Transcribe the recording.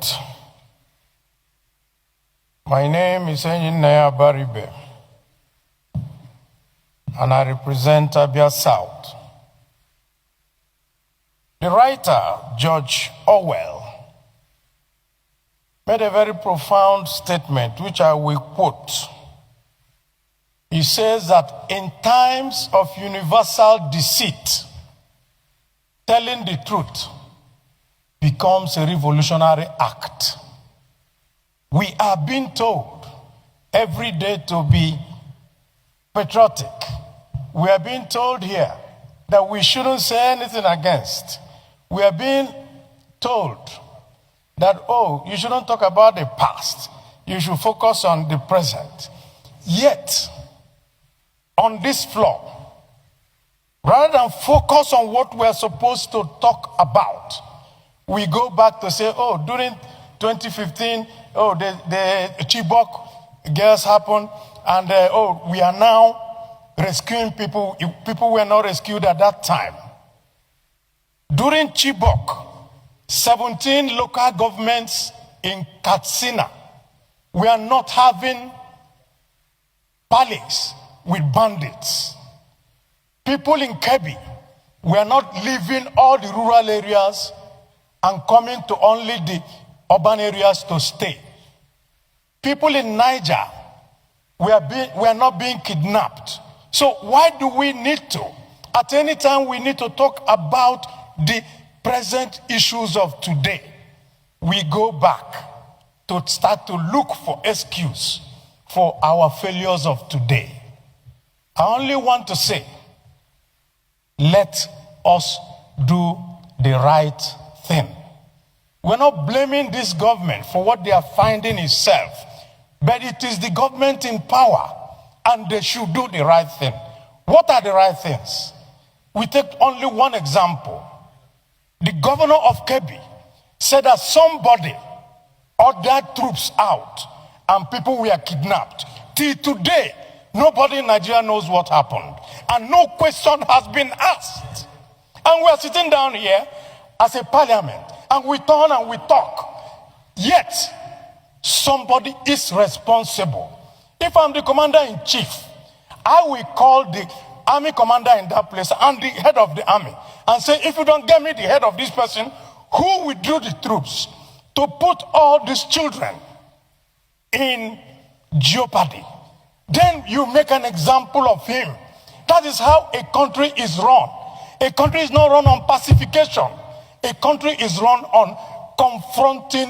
Senate. My name is Abaribe, and I represent Abia South. The writer, George Orwell, made a very profound statement, which I will quote. He says that in times of universal deceit, telling the truth becomes a revolutionary act. We are being told every day to be patriotic. We are being told here that we shouldn't say anything against. We are being told that, oh, you shouldn't talk about the past. You should focus on the present. Yet, on this floor, rather than focus on what we're supposed to talk about, we go back to say, oh, during 2015, oh, the Chibok girls happened, and oh, we are now rescuing people. People were not rescued at that time. During Chibok, 17 local governments in Katsina were not having parleys with bandits. People in Kebbi were not leaving all the rural areas and coming to only the urban areas to stay. People in Niger were not being kidnapped. So why do we need to? At any time we need to talk about the present issues of today. We go back to start to look for excuse for our failures of today. I only want to say, let us do the right thing. We're not blaming this government for what they are finding itself, but it is the government in power, and they should do the right thing. What are the right things? We take only one example. The governor of Kebbi said that somebody ordered troops out and people were kidnapped. Till today, nobody in Nigeria knows what happened, and no question has been asked. And we are sitting down here as a parliament, and we turn and we talk. Yet, somebody is responsible. If I'm the commander-in-chief, I will call the army commander in that place and the head of the army and say, if you don't get me the head of this person who withdrew the troops to put all these children in jeopardy, then you make an example of him. That is how a country is run. A country is not run on pacification. A country is run on confronting